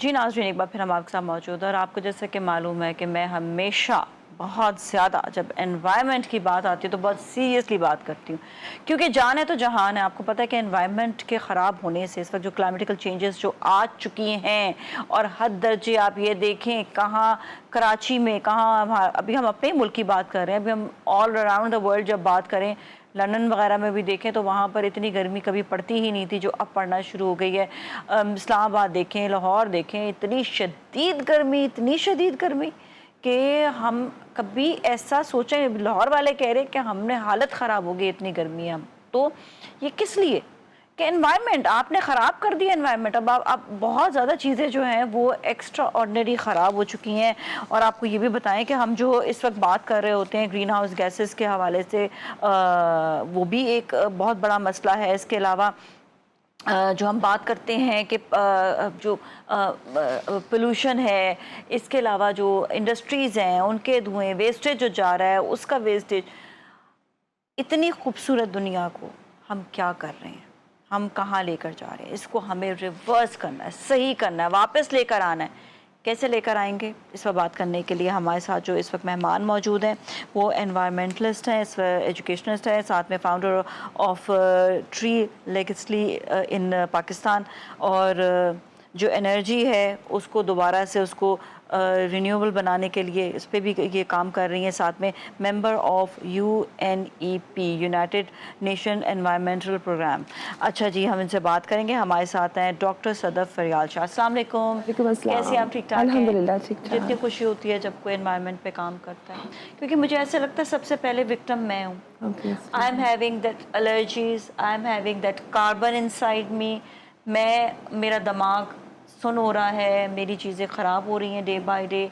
جی ناظرین، ایک بار پھر ہم آپ کے ساتھ موجود ہیں اور آپ کو جیسا کہ معلوم ہے کہ میں ہمیشہ بہت زیادہ جب انوائرمنٹ کی بات آتی ہے تو بہت سیریسلی بات کرتی ہوں، کیونکہ جان ہے تو جہان ہے۔ آپ کو پتہ ہے کہ انوائرمنٹ کے خراب ہونے سے اس وقت جو کلائمیٹیکل چینجز جو آ چکی ہیں اور حد درجے آپ یہ دیکھیں کہاں کراچی میں، کہاں ابھی ہم اپنے ملک کی بات کر رہے ہیں، ابھی ہم آل اراؤنڈ دا ورلڈ جب بات کریں، لندن وغیرہ میں بھی دیکھیں تو وہاں پر اتنی گرمی کبھی پڑتی ہی نہیں تھی جو اب پڑنا شروع ہو گئی ہے۔ اسلام آباد دیکھیں، لاہور دیکھیں، اتنی شدید گرمی کہ ہم کبھی ایسا سوچیں، لاہور والے کہہ رہے کہ ہم نے حالت خراب ہو گئی اتنی گرمی ہے۔ ہم تو یہ کس لیے کہ انوائرمنٹ آپ نے خراب کر دیا انوائرمنٹ۔ اب بہت زیادہ چیزیں جو ہیں وہ ایکسٹرا آرڈنری خراب ہو چکی ہیں۔ اور آپ کو یہ بھی بتائیں کہ ہم جو اس وقت بات کر رہے ہوتے ہیں گرین ہاؤس گیسز کے حوالے سے، وہ بھی ایک بہت بڑا مسئلہ ہے۔ اس کے علاوہ جو ہم بات کرتے ہیں کہ جو پولوشن ہے، اس کے علاوہ جو انڈسٹریز ہیں ان کے دھوئیں، ویسٹیج جو جا رہا ہے اس کا ویسٹیج، اتنی خوبصورت دنیا کو ہم کیا کر رہے ہیں، ہم کہاں لے کر جا رہے ہیں؟ اس کو ہمیں ریورس کرنا ہے، صحیح کرنا ہے، واپس لے کر آنا ہے۔ کیسے لے کر آئیں گے؟ اس پر بات کرنے کے لیے ہمارے ساتھ جو اس وقت مہمان موجود ہیں وہ انوائرمنٹلسٹ ہیں، ایجوکیشنسٹ ہیں، ساتھ میں فاؤنڈر آف ٹری لیگسلی ان پاکستان، اور جو انرجی ہے اس کو دوبارہ سے اس کو رینیوبل بنانے کے لیے اس پہ بھی یہ کام کر رہی ہیں، ساتھ میں member of UNEP United Nation Environmental programme. اچھا جی، ہم ان سے بات کریں گے۔ ہمارے ساتھ ہیں ڈاکٹر صدف فریال شاہ۔ السلام علیکم۔ وعلیکم السلام۔ کیسے آپ؟ ٹھیک ٹھاک ہیں؟ الحمدللہ ٹھیک ٹھاک۔ جتنی خوشی ہوتی ہے جب کوئی انوائرمنٹ پہ کام کرتا ہے، کیونکہ مجھے ایسا لگتا ہے سب سے پہلے وکٹم میں ہوں۔ I am having that allergies, I am having that carbon inside me, میرا دماغ سن ہو رہا ہے، میری چیزیں خراب ہو رہی ہیں day by day.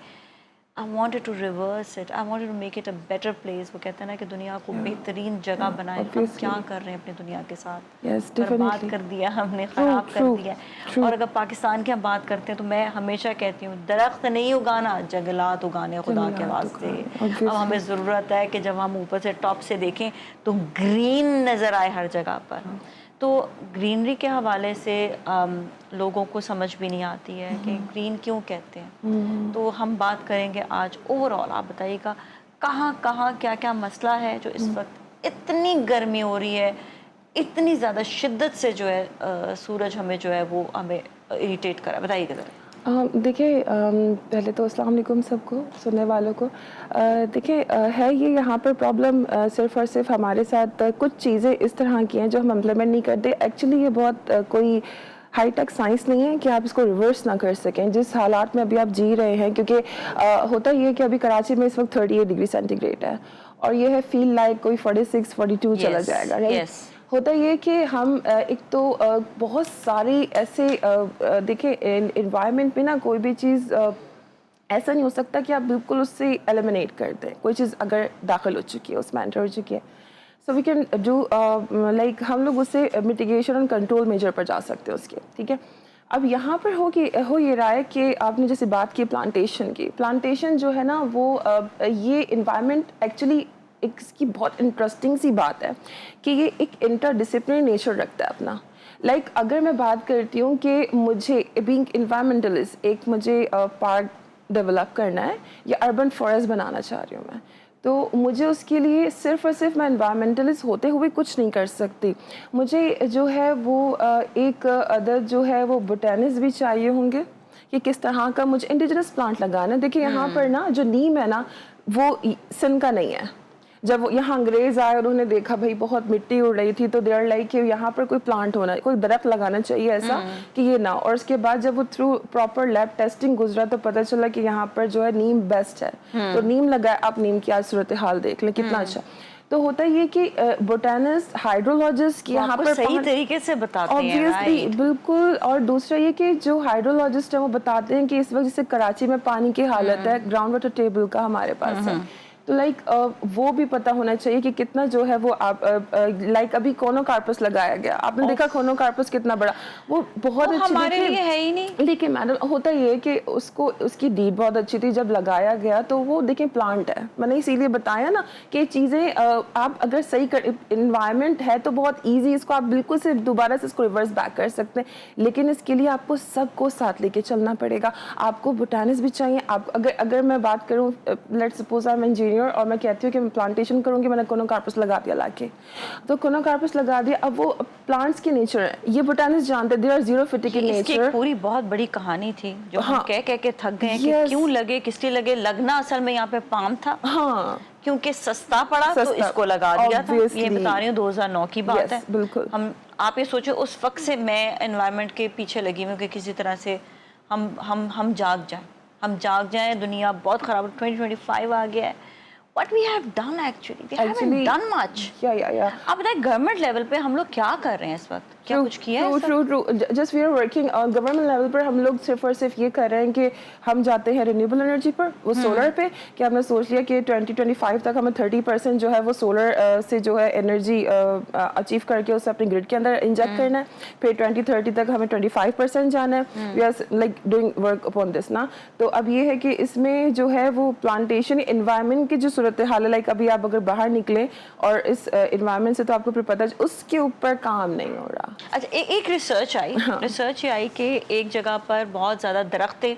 I wanted to reverse it. I wanted to make it a better place. وہ کہتے ہیں نا کہ دنیا کو بہترین جگہ بنائیں۔ ہم کیا کر رہے ہیں اپنی دنیا کے ساتھ؟ برباد کر دیا ہم نے، خراب کر دیا۔ اور اگر پاکستان کی ہم بات کرتے ہیں تو میں ہمیشہ کہتی ہوں درخت نہیں اگانا، جنگلات اگانے خدا کے واسطے۔ اب ہمیں ضرورت ہے کہ جب ہم اوپر سے ٹاپ سے دیکھیں تو گرین نظر آئے ہر جگہ پر۔ تو گرینری کے حوالے سے لوگوں کو سمجھ بھی نہیں آتی ہے کہ گرین کیوں کہتے ہیں۔ تو ہم بات کریں گے آج اوور آل، آپ بتائیے گا کہاں کیا کیا مسئلہ ہے جو اس وقت اتنی گرمی ہو رہی ہے، اتنی زیادہ شدت سے جو ہے سورج ہمیں جو ہے وہ ہمیں اریٹیٹ کرا ہے؟ بتائیے گا ذرا۔ دیکھیں، پہلے تو السلام علیکم سب کو، سننے والوں کو۔ دیکھیں، ہے یہ یہاں پر پرابلم صرف اور صرف ہمارے ساتھ کچھ چیزیں اس طرح کی ہیں جو ہم امپلیمنٹ نہیں کرتے۔ ایکچولی یہ بہت کوئی ہائی ٹیک سائنس نہیں ہے کہ آپ اس کو ریورس نہ کر سکیں جس حالات میں ابھی آپ جی رہے ہیں، کیونکہ ہوتا یہ ہے کہ ابھی کراچی میں اس وقت 38 ڈگری سینٹی گریڈ ہے اور یہ ہے فیل لائک کوئی 46 42 چلا جائے گا، رائٹ؟ ہوتا یہ کہ ہم ایک تو بہت ساری ایسے دیکھیں انوائرمنٹ میں نا کوئی بھی چیز ایسا نہیں ہو سکتا کہ آپ بالکل اس سے ایلیمنیٹ کر دیں۔ کوئی چیز اگر داخل ہو چکی ہے، اس میں انٹر ہو چکی ہے، سو وی کین ڈو لائک ہم لوگ اس سے میٹیگیشن اور کنٹرول میجر پر جا سکتے ہیں اس کے، ٹھیک ہے؟ اب یہاں پر ہو یہ رہا ہے کہ آپ نے جیسے بات کی پلانٹیشن کی، پلانٹیشن جو ہے نا وہ یہ انوائرمنٹ ایکچولی ایک اس کی بہت انٹرسٹنگ سی بات ہے کہ یہ ایک انٹر ڈسپلن نیچر رکھتا ہے اپنا۔ لائک اگر میں بات کرتی ہوں کہ مجھے بینگ انوائرمنٹلسٹ ایک مجھے پارک ڈیولپ کرنا ہے یا اربن فارسٹ بنانا چاہ رہی ہوں میں، تو مجھے اس کے لیے صرف اور صرف میں انوائرمنٹلسٹ ہوتے ہوئے کچھ نہیں کر سکتی۔ مجھے جو ہے وہ ایک عدد جو ہے وہ بوٹینس بھی چاہیے ہوں گے کہ کس طرح کا مجھے انڈیجنس پلانٹ لگانا ہے۔ دیکھیں یہاں پر نا جو نیم ہے نا وہ سن کا نہیں ہے۔ جب یہاں انگریز آئے اور انہوں نے دیکھا بھائی بہت مٹی اڑ رہی تھی تو دیر لائک کہ یہاں پر کوئی پلانٹ ہونا، کوئی درخت لگانا چاہیے ایسا کہ یہ نہ، اور اس کے بعد جب وہ تھرو پراپر لیب ٹیسٹنگ گزرا تو پتہ چلا کہ یہاں پر جو ہے نیم بیسٹ ہے، تو نیم لگایا۔ آپ نیم کی آج صورتحال دیکھ لیں کتنا اچھا۔ تو ہوتا یہ کہ بوٹینسٹ، ہائیڈرولوجسٹ کی یہاں پر صحیح طریقے سے بتاتے ہیں، obviously بالکل۔ اور دوسرا یہ کہ جو ہائیڈرولوجسٹ ہیں وہ بتاتے ہیں کہ اس وقت جیسے کراچی میں پانی کی حالت ہے، گراؤنڈ واٹر ٹیبل کا ہمارے پاس ہے، تو لائک وہ بھی پتہ ہونا چاہیے کہ کتنا جو ہے وہ آپ لائک ابھی کونوکارپس لگایا گیا, آپ نے دیکھا کونوکارپس کتنا بڑا, وہ بہت اچھی, ہمارے لیے ہے ہی نہیں. دیکھیں میڈم ہوتا یہ ہے کہ اس کی ڈیڈ بہت اچھی تھی جب لگایا گیا, تو وہ دیکھیں پلانٹ ہے, میں نے اسی لیے بتایا نا کہ چیزیں آپ اگر صحیح انوائرمنٹ ہے تو بہت ایزی, اس کو آپ بالکل سے دوبارہ سے اس کو ریورس بیک کر سکتے ہیں, لیکن اس کے لیے آپ کو سب کو ساتھ لے کے چلنا پڑے گا. آپ کو بوٹینس بھی چاہیے. آپ اگر میں بات کروں, let suppose I am engineer اور میں کہتی ہوں کہ میں پلانٹیشن کروں گی, میں نے کونوکارپس لگا دیا لا کے, تو کونوکارپس لگا دیا, اب وہ پلانٹس کی نیچر ہے, یہ بوٹینس جانتے ہیں, دے آر زیرو فٹک ان اس کی نیچر. ایک پوری بہت بڑی کہانی تھی جو ہم کہہ کے تھک گئے کہ کیوں لگے, کس لیے لگے. لگنا اصل میں یہاں پہ پام تھا, ہاں کیونکہ سستا پڑا تو اس کو لگا دیا تھا. یہ بتا رہی ہوں 2009 کی بات ہے. بالکل. آپ یہ سوچو اس وقت سے میں انوائرمنٹ کے پیچھے لگی ہوں کہ کسی طرح سے ہم جاگ جائیں. دنیا بہت خراب, 2025 آ گیا ہے. What we have done actually, we haven't done much. آپ بتائیں گورنمنٹ لیول پہ ہم لوگ کیا کر رہے ہیں اس وقت, کیا کچھ کیا ہے؟ True just we are working government level پر. ہم لوگ صرف اور صرف یہ کر رہے ہیں کہ ہم جاتے ہیں رینیوبل انرجی پر, وہ سولر پہ, کہ ہم نے سوچ لیا کہ 2025 تک ہمیں 30% جو ہے وہ سولر سے جو ہے انرجی اچیو کر کے اسے اپنے گرڈ کے اندر انجیکٹ کرنا ہے. پھر 2030 تک ہمیں 25% جانا ہے. We are like doing work upon this نا. تو اب یہ ہے کہ اس میں جو ہے وہ پلانٹیشن انوائرمنٹ کی جو صورتحال ہے, لائک ابھی آپ اگر باہر نکلیں اور اس انوائرمنٹ سے, تو آپ کو پھر پتہ اس کے اوپر کام نہیں ہو رہا. اچھا, ایک ریسرچ یہ آئی کہ ایک جگہ پر بہت زیادہ درخت تھے,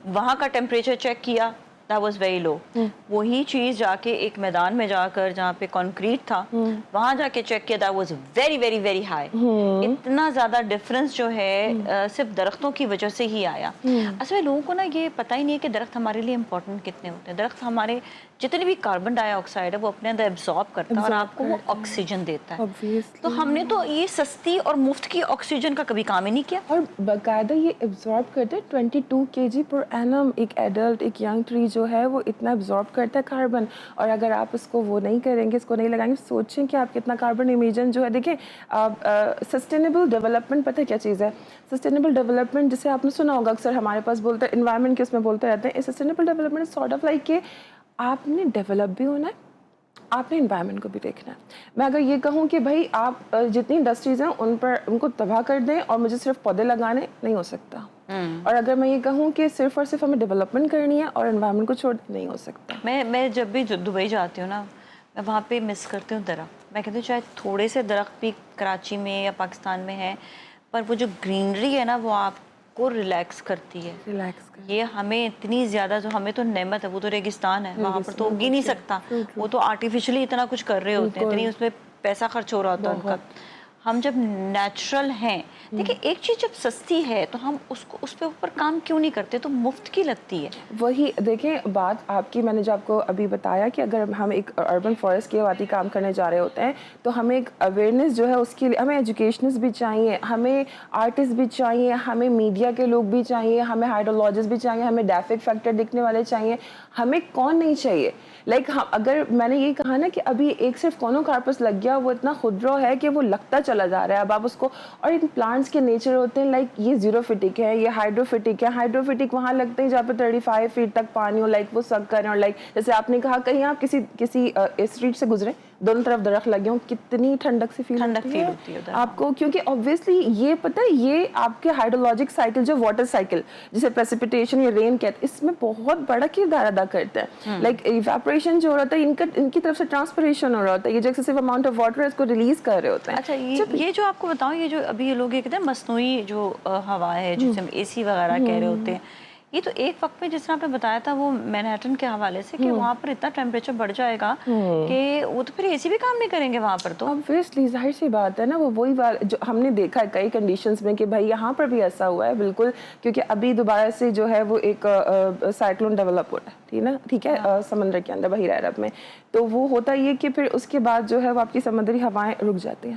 وہاں کا ٹیمپریچر چیک کیا, that was very low. وہی چیز جا کے ایک میدان میں جا کر جہاں پہ کنکریٹ تھا, وہاں جا کے چیک کیا, that was very very very high. اتنا زیادہ ڈفرنس جو ہے صرف درختوں کی وجہ سے ہی آیا. اصل میں لوگوں کو نا یہ پتہ ہی نہیں ہے کہ درخت ہمارے لیے امپورٹنٹ کتنے ہوتے ہیں. درخت ہمارے جتنے بھی کاربن ڈائی آکسائڈ ہے وہ اپنے اندر ایبزارب کرتا ہے اور آپ کو وہ آکسیجن دیتا ہے. تو ہم نے تو یہ سستی اور مفت کی آکسیجن کا کبھی کام ہی نہیں کیا. اور باقاعدہ یہ ایبزارب کرتا ہے 22 kg پر اینم. ایک ایڈلٹ, ایک ینگ ٹری جو ہے وہ اتنا ایبزارب کرتا ہے کاربن, اور اگر آپ اس کو وہ نہیں کریں گے, اس کو نہیں لگائیں گے, سوچیں کہ آپ کتنا کاربن ایمیجن جو ہے. دیکھیں سسٹینیبل ڈیولپمنٹ پتہ کیا چیز ہے؟ سسٹینیبل ڈیولپمنٹ جسے آپ نے سنا ہوگا اکثر ہمارے پاس بولتے ہیں انوائرمنٹ کے اس میں بولتے رہتے ہیں. Sustainable development sort of like کہ آپ نے ڈیولپ بھی ہونا ہے, آپ نے انوائرمنٹ کو بھی دیکھنا ہے. میں اگر یہ کہوں کہ بھائی آپ جتنی انڈسٹریز ہیں ان کو تباہ کر دیں اور مجھے صرف پودے لگانے, نہیں ہو سکتا. اور اگر میں یہ کہوں کہ صرف اور صرف ہمیں ڈیولپمنٹ کرنی ہے اور انوائرمنٹ کو چھوڑ, نہیں ہو سکتا. میں جب بھی دبئی جاتی ہوں نا, میں وہاں پہ مس کرتی ہوں درخت. میں کہتی ہوں چاہے تھوڑے سے درخت بھی کراچی میں یا پاکستان میں ہیں, پر وہ جو گرینری ہے نا وہ آپ کو ریلیکس کرتی ہے. یہ ہمیں اتنی زیادہ, جو ہمیں تو نعمت ہے, وہ تو ریگستان ہے, وہاں پر تو اگی نہیں سکتا. وہ تو آرٹیفیشلی اتنا کچھ کر رہے ہوتے ہیں, اتنی اس پہ پیسہ خرچ ہو رہا ہوتا ہے ان کا. ہم جب نیچرل ہیں, دیکھیں ایک چیز جب سستی ہے تو ہم اس پہ اوپر کام کیوں نہیں کرتے, تو مفت کی لگتی ہے. وہی دیکھیں بات آپ کی, میں نے جو آپ کو ابھی بتایا کہ اگر ہم ایک اربن فارسٹ کے واقعی کام کرنے جا رہے ہوتے ہیں تو ہمیں ایک اویئرنیس جو ہے اس کے لیے ہمیں ایجوکیشنس بھی چاہیے, ہمیں آرٹسٹ بھی چاہیے, ہمیں میڈیا کے لوگ بھی چاہیے, ہمیں ہائیڈرولوجسٹ بھی چاہیے, ہمیں ڈیفک فیکٹر دکھنے والے چاہیے. ہمیں کون نہیں چاہیے؟ لائک اگر میں نے یہ کہا نا کہ ابھی ایک صرف کونوکارپس لگ گیا, وہ اتنا خودرو ہے کہ وہ لگتا چلا جا رہا ہے. اب آپ اس کو, اور ان پلانٹس کے نیچر ہوتے ہیں لائک یہ زیروفٹک ہے, یہ ہائیڈروفٹک ہے. ہائیڈروفٹک وہاں لگتے ہیں جہاں پہ 35 فیٹ تک پانی ہو, لائک وہ سگ کریں. اور لائک جیسے آپ نے کہا کہیں آپ کسی اسٹریٹ سے گزرے, دونوں طرف درخت لگے ہوں, کتنی ٹھنڈک سے فیل ہوتی ہے آپ کو, کیونکہ obviously یہ پتہ ہے یہ آپ کے ہائیڈرولوجک سائیکل جو واٹر سائیکل جسے پریسیپیٹیشن یا رین کہتے ہیں, اس میں بہت بڑا کردار ادا کرتا ہے. لائک ایواپوریشن جو ہو رہا ہے ان کی طرف سے ٹرانسپریشن ہو رہا ہوتا ہے, یہ جو ایکسیسو اماؤنٹ آف واٹر ہے اس کو ریلیز کر رہے ہوتے ہیں. اچھا, یہ جو آپ کو بتاؤں, یہ جو ابھی یہ لوگ یہ کہتے ہیں مصنوعی جو ہوا ہے جسے ہم اے سی وغیرہ کہہ رہے ہوتے ہیں, یہ تو ایک وقت میں جس طرح آپ نے بتایا تھا وہ مینہٹن کے حوالے سے کہ وہاں پر اتنا ٹیمپریچر بڑھ جائے گا کہ وہ تو پھر اے سی بھی کام نہیں کریں گے وہاں پر. تو obviously ظاہر سی بات ہے نا, وہ وہی بات جو ہم نے دیکھا ہے کئی کنڈیشنز میں کہ بھائی یہاں پر بھی ایسا ہوا ہے بالکل, کیونکہ ابھی دوبارہ سے جو ہے وہ ایک سائیکلون ڈیولپ ہو رہا ہے, ٹھیک ہے, سمندر کے اندر بحیرہ عرب میں. تو وہ ہوتا یہ کہ پھر اس کے بعد جو ہے وہ آپ کی سمندری ہوائیں رک جاتی ہیں,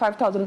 5000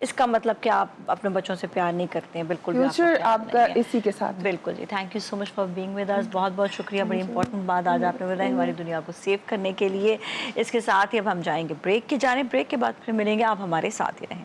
اس کا مطلب کہ آپ اپنے بچوں سے پیار نہیں کرتے ہیں، بالکل بھی آپ کو فیوچر پیار آپ کا نہیں ہے۔ اسی کے ساتھ۔ بالکل جی، thank you so much for being with us, بہت بہت شکریہ، بڑی امپورٹنٹ بات آج آپ نے بتائی ہماری دنیا کو سیو کرنے کے لیے۔ اس کے ساتھ ہی اب ہم جائیں گے بریک کی جانب، بریک کے بعد پھر ملیں گے، آپ ہمارے ساتھ ہی رہیں۔